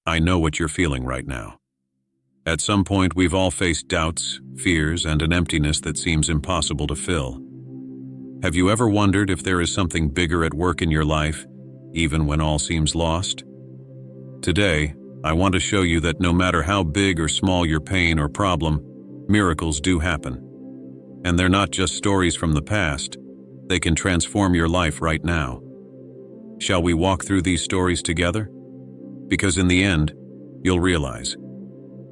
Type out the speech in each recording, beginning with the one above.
I know what you're feeling right now. At some point, we've all faced doubts, fears, and an emptiness that seems impossible to fill. Have you ever wondered if there is something bigger at work in your life, even when all seems lost? Today, I want to show you that no matter how big or small your pain or problem, miracles do happen. And they're not just stories from the past, they can transform your life right now. Shall we walk through these stories together? Because in the end, you'll realize,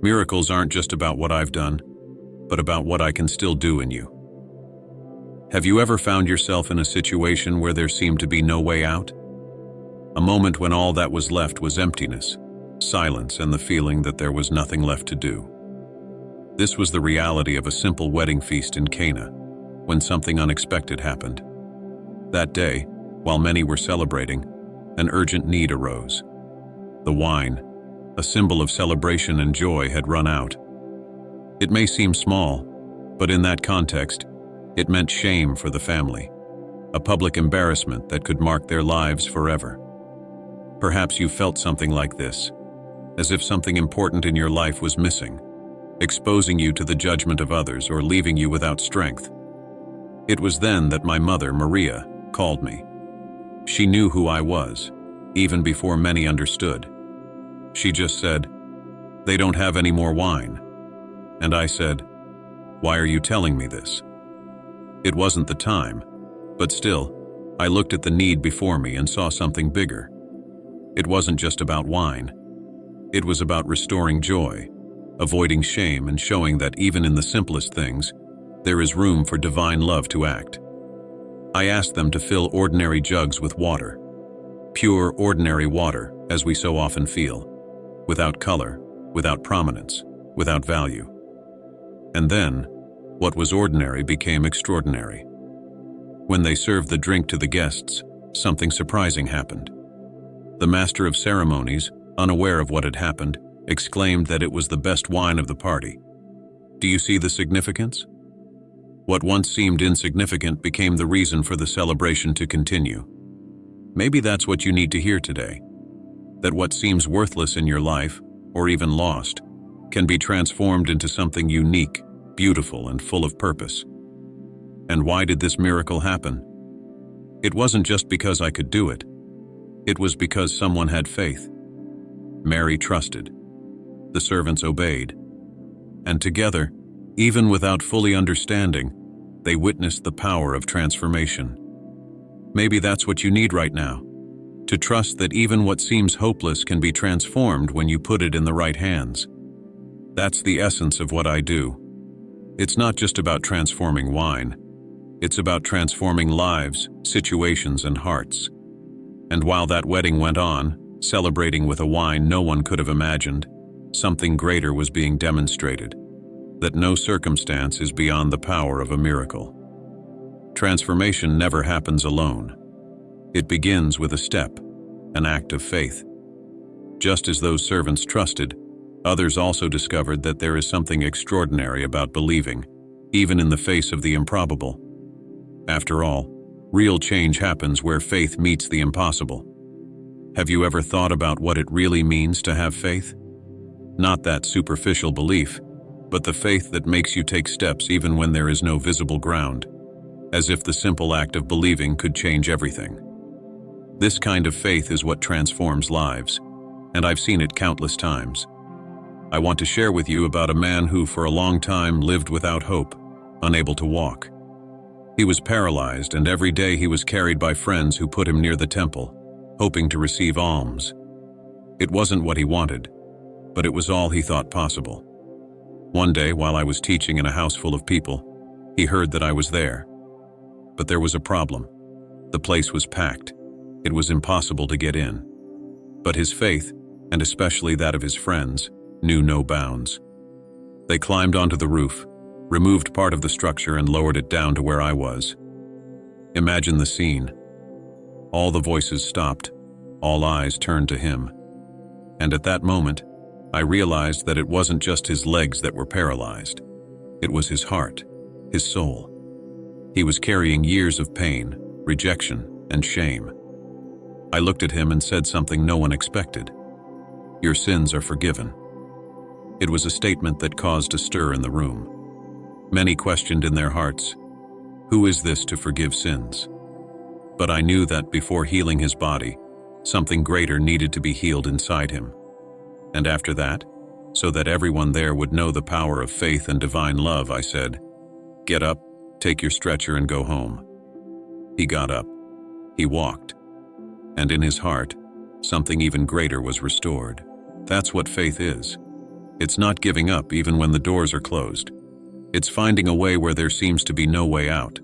miracles aren't just about what I've done, but about what I can still do in you. Have you ever found yourself in a situation where there seemed to be no way out? A moment when all that was left was emptiness, silence, and the feeling that there was nothing left to do. This was the reality of a simple wedding feast in Cana, when something unexpected happened. That day, while many were celebrating, an urgent need arose. The wine, a symbol of celebration and joy, had run out. It may seem small, but in that context, it meant shame for the family, a public embarrassment that could mark their lives forever. Perhaps you felt something like this, as if something important in your life was missing, exposing you to the judgment of others or leaving you without strength. It was then that my mother, Maria, called me. She knew who I was, even before many understood. She just said, "They don't have any more wine." And I said, "Why are you telling me this?" It wasn't the time, but still, I looked at the need before me and saw something bigger. It wasn't just about wine. It was about restoring joy, avoiding shame, and showing that even in the simplest things, there is room for divine love to act. I asked them to fill ordinary jugs with water, pure, ordinary water, as we so often feel, without color, without prominence, without value. And then, what was ordinary became extraordinary. When they served the drink to the guests, something surprising happened. The master of ceremonies, unaware of what had happened, exclaimed that it was the best wine of the party. Do you see the significance? What once seemed insignificant became the reason for the celebration to continue. Maybe that's what you need to hear today. That what seems worthless in your life, or even lost, can be transformed into something unique, beautiful, and full of purpose. And why did this miracle happen? It wasn't just because I could do it. It was because someone had faith. Mary trusted. The servants obeyed. And together, even without fully understanding, they witnessed the power of transformation. Maybe that's what you need right now, to trust that even what seems hopeless can be transformed when you put it in the right hands. That's the essence of what I do. It's not just about transforming wine. It's about transforming lives, situations, and hearts. And while that wedding went on, celebrating with a wine no one could have imagined, something greater was being demonstrated, that no circumstance is beyond the power of a miracle. Transformation never happens alone. It begins with a step, an act of faith. Just as those servants trusted, others also discovered that there is something extraordinary about believing, even in the face of the improbable. After all, real change happens where faith meets the impossible. Have you ever thought about what it really means to have faith? Not that superficial belief, but the faith that makes you take steps even when there is no visible ground, as if the simple act of believing could change everything. This kind of faith is what transforms lives, and I've seen it countless times. I want to share with you about a man who for a long time lived without hope, unable to walk. He was paralyzed, and every day he was carried by friends who put him near the temple, hoping to receive alms. It wasn't what he wanted, but it was all he thought possible. One day, while I was teaching in a house full of people, he heard that I was there. But there was a problem. The place was packed. It was impossible to get in. But his faith, and especially that of his friends, knew no bounds. They climbed onto the roof, removed part of the structure, and lowered it down to where I was. Imagine the scene. All the voices stopped. All eyes turned to him. And at that moment, I realized that it wasn't just his legs that were paralyzed. It was his heart, his soul. He was carrying years of pain, rejection, and shame. I looked at him and said something no one expected. Your sins are forgiven. It was a statement that caused a stir in the room. Many questioned in their hearts, who is this to forgive sins? But I knew that before healing his body, something greater needed to be healed inside him. And after that, so that everyone there would know the power of faith and divine love, I said, "Get up, take your stretcher and go home." He got up. He walked. And in his heart, something even greater was restored. That's what faith is. It's not giving up even when the doors are closed. It's finding a way where there seems to be no way out.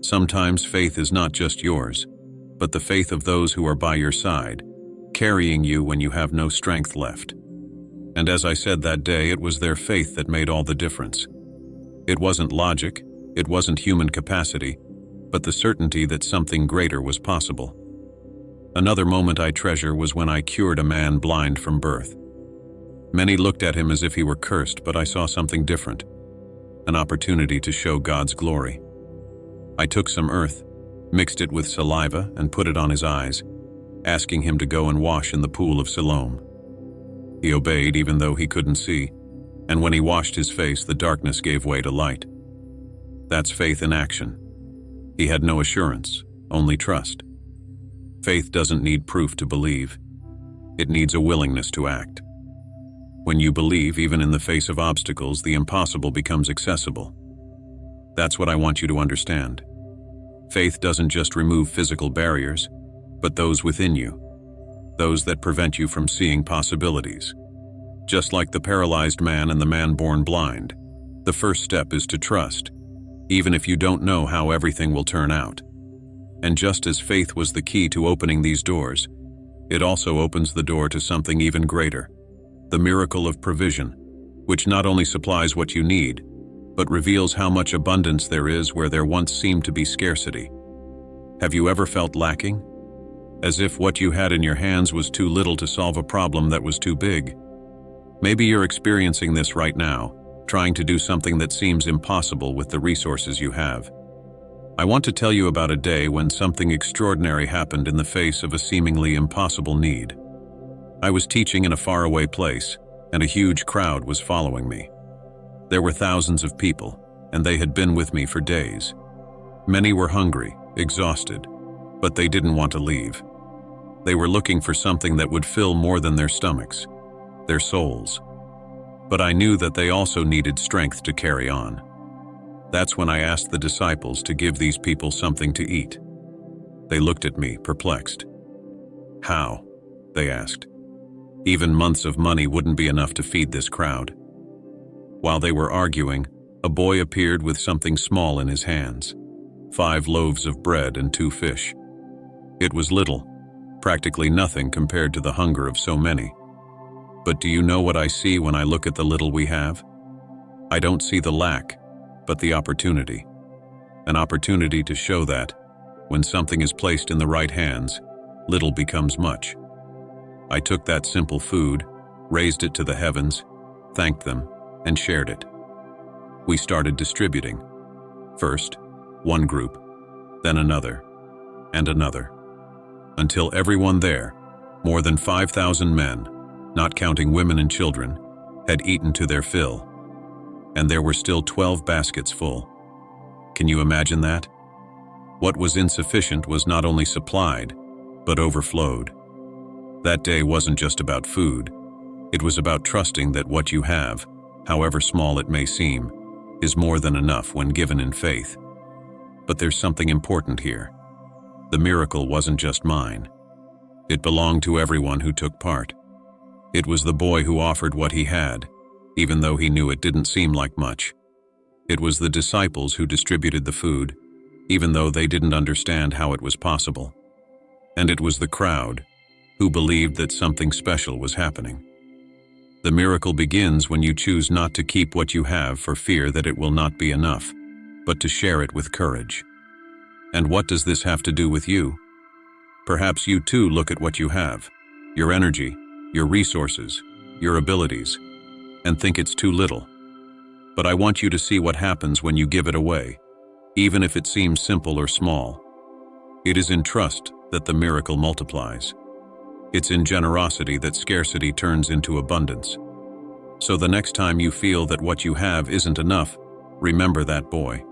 Sometimes faith is not just yours, but the faith of those who are by your side, carrying you when you have no strength left. And as I said that day, it was their faith that made all the difference. It wasn't logic, it wasn't human capacity, but the certainty that something greater was possible. Another moment I treasure was when I cured a man blind from birth. Many looked at him as if he were cursed, but I saw something different, an opportunity to show God's glory. I took some earth, mixed it with saliva, and put it on his eyes, asking him to go and wash in the pool of Siloam. He obeyed even though he couldn't see, and when he washed his face, the darkness gave way to light. That's faith in action. He had no assurance, only trust. Faith doesn't need proof to believe. It needs a willingness to act. When you believe, even in the face of obstacles, the impossible becomes accessible. That's what I want you to understand. Faith doesn't just remove physical barriers, but those within you, those that prevent you from seeing possibilities. Just like the paralyzed man and the man born blind, the first step is to trust, even if you don't know how everything will turn out. And just as faith was the key to opening these doors, it also opens the door to something even greater, the miracle of provision, which not only supplies what you need, but reveals how much abundance there is where there once seemed to be scarcity. Have you ever felt lacking? As if what you had in your hands was too little to solve a problem that was too big. Maybe you're experiencing this right now, trying to do something that seems impossible with the resources you have. I want to tell you about a day when something extraordinary happened in the face of a seemingly impossible need. I was teaching in a faraway place, and a huge crowd was following me. There were thousands of people, and they had been with me for days. Many were hungry, exhausted, but they didn't want to leave. They were looking for something that would fill more than their stomachs, their souls. But I knew that they also needed strength to carry on. That's when I asked the disciples to give these people something to eat. They looked at me, perplexed. How? They asked. Even months of money wouldn't be enough to feed this crowd. While they were arguing, a boy appeared with something small in his hands, 5 loaves of bread and 2 fish. It was little, practically nothing compared to the hunger of so many. But do you know what I see when I look at the little we have? I don't see the lack, but the opportunity. An opportunity to show that, when something is placed in the right hands, little becomes much. I took that simple food, raised it to the heavens, thanked them, and shared it. We started distributing. First, one group, then another, and another. Until everyone there, more than 5,000 men, not counting women and children, had eaten to their fill. And there were still 12 baskets full. Can you imagine that? What was insufficient was not only supplied, but overflowed. That day wasn't just about food. It was about trusting that what you have, however small it may seem, is more than enough when given in faith. But there's something important here. The miracle wasn't just mine. It belonged to everyone who took part. It was the boy who offered what he had, even though he knew it didn't seem like much. It was the disciples who distributed the food, even though they didn't understand how it was possible. And it was the crowd, who believed that something special was happening. The miracle begins when you choose not to keep what you have for fear that it will not be enough, but to share it with courage. And what does this have to do with you? Perhaps you too look at what you have, your energy, your resources, your abilities, and think it's too little. But I want you to see what happens when you give it away, even if it seems simple or small. It is in trust that the miracle multiplies. It's in generosity that scarcity turns into abundance. So the next time you feel that what you have isn't enough, remember that boy.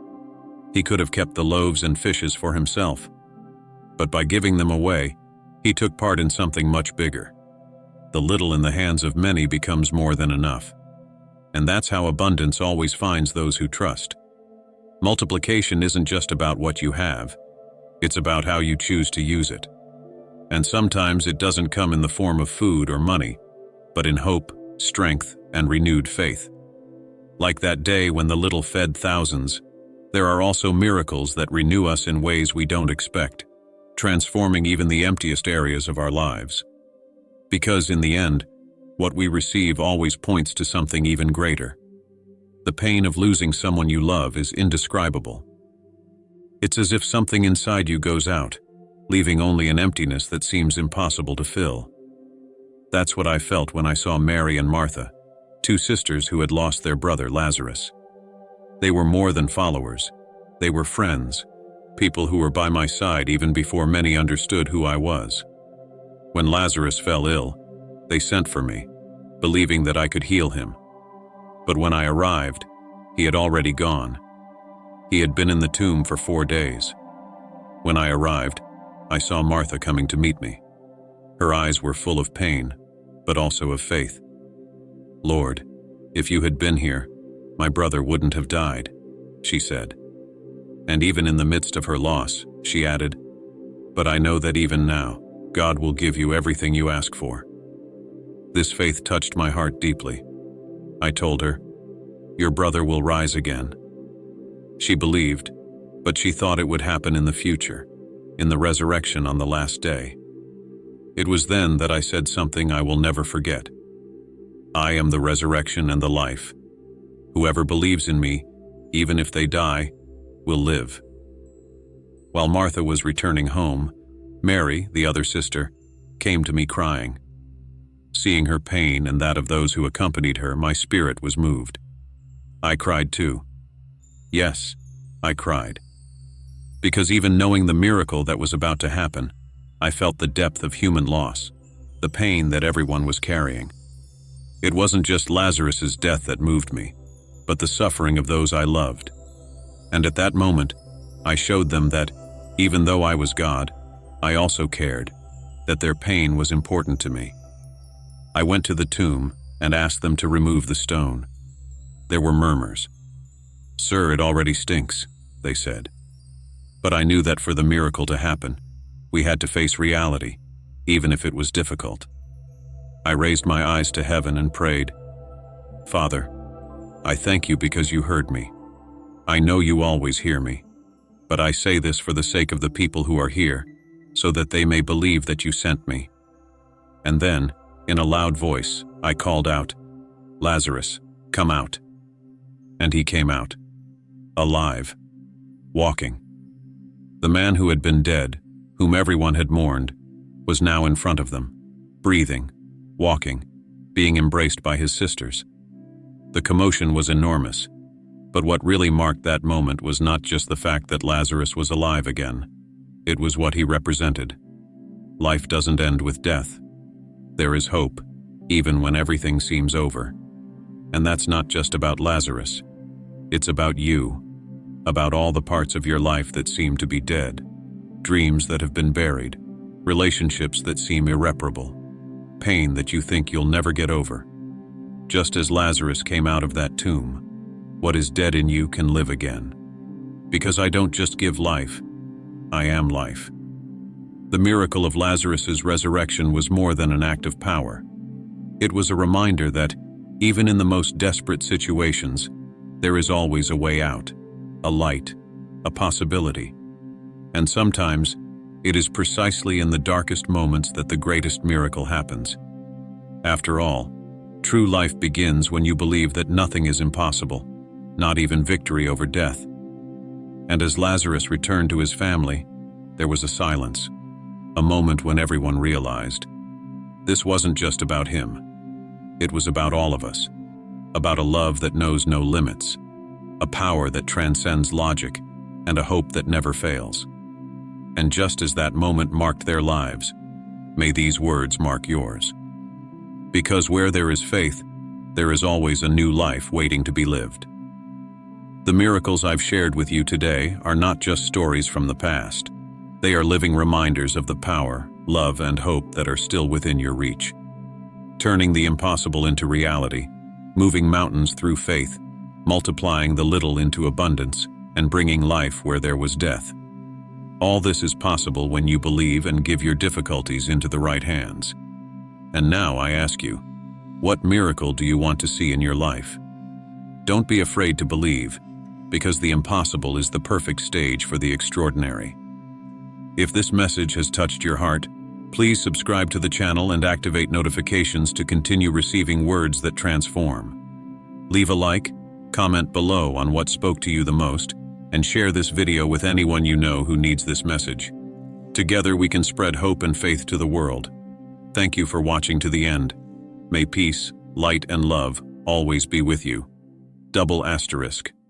He could have kept the loaves and fishes for himself, but by giving them away, he took part in something much bigger. The little in the hands of many becomes more than enough. And that's how abundance always finds those who trust. Multiplication isn't just about what you have, it's about how you choose to use it. And sometimes it doesn't come in the form of food or money, but in hope, strength, and renewed faith. Like that day when the little fed thousands, there are also miracles that renew us in ways we don't expect, transforming even the emptiest areas of our lives. Because in the end, what we receive always points to something even greater. The pain of losing someone you love is indescribable. It's as if something inside you goes out, leaving only an emptiness that seems impossible to fill. That's what I felt when I saw Mary and Martha, two sisters who had lost their brother Lazarus. They were more than followers. They were friends, people who were by my side even before many understood who I was. When Lazarus fell ill, they sent for me, believing that I could heal him. But when I arrived, he had already gone. He had been in the tomb for 4 days. When I arrived, I saw Martha coming to meet me. Her eyes were full of pain, but also of faith. "Lord, if you had been here, my brother wouldn't have died," she said. And even in the midst of her loss, she added, "But I know that even now, God will give you everything you ask for." This faith touched my heart deeply. I told her, "Your brother will rise again." She believed, but she thought it would happen in the future, in the resurrection on the last day. It was then that I said something I will never forget. "I am the resurrection and the life. Whoever believes in me, even if they die, will live." While Martha was returning home, Mary, the other sister, came to me crying. Seeing her pain and that of those who accompanied her, my spirit was moved. I cried too. Yes, I cried. Because even knowing the miracle that was about to happen, I felt the depth of human loss, the pain that everyone was carrying. It wasn't just Lazarus's death that moved me, but the suffering of those I loved. And at that moment, I showed them that, even though I was God, I also cared, that their pain was important to me. I went to the tomb and asked them to remove the stone. There were murmurs. "Sir, it already stinks," they said. But I knew that for the miracle to happen, we had to face reality, even if it was difficult. I raised my eyes to heaven and prayed, "Father, I thank you because you heard me. I know you always hear me, but I say this for the sake of the people who are here, so that they may believe that you sent me." And then, in a loud voice, I called out, "Lazarus, come out." And he came out, alive, walking. The man who had been dead, whom everyone had mourned, was now in front of them, breathing, walking, being embraced by his sisters. The commotion was enormous, but what really marked that moment was not just the fact that Lazarus was alive again. It was what he represented. Life doesn't end with death. There is hope, even when everything seems over. And that's not just about Lazarus. It's about you, about all the parts of your life that seem to be dead, dreams that have been buried, relationships that seem irreparable, pain that you think you'll never get over. Just as Lazarus came out of that tomb, what is dead in you can live again. Because I don't just give life, I am life. The miracle of Lazarus's resurrection was more than an act of power. It was a reminder that, even in the most desperate situations, there is always a way out, a light, a possibility. And sometimes, it is precisely in the darkest moments that the greatest miracle happens. After all, true life begins when you believe that nothing is impossible, not even victory over death. And as Lazarus returned to his family, there was a silence, a moment when everyone realized this wasn't just about him. It was about all of us, about a love that knows no limits, a power that transcends logic, and a hope that never fails. And just as that moment marked their lives, May these words mark yours. Because where there is faith, there is always a new life waiting to be lived. The miracles I've shared with you today are not just stories from the past. They are living reminders of the power, love, and hope that are still within your reach. Turning the impossible into reality, moving mountains through faith, multiplying the little into abundance, and bringing life where there was death. All this is possible when you believe and give your difficulties into the right hands. And now I ask you, what miracle do you want to see in your life? Don't be afraid to believe, because the impossible is the perfect stage for the extraordinary. If this message has touched your heart, please subscribe to the channel and activate notifications to continue receiving words that transform. Leave a like, comment below on what spoke to you the most, and share this video with anyone you know who needs this message. Together we can spread hope and faith to the world. Thank you for watching to the end. May peace, light, and love always be with you. ***.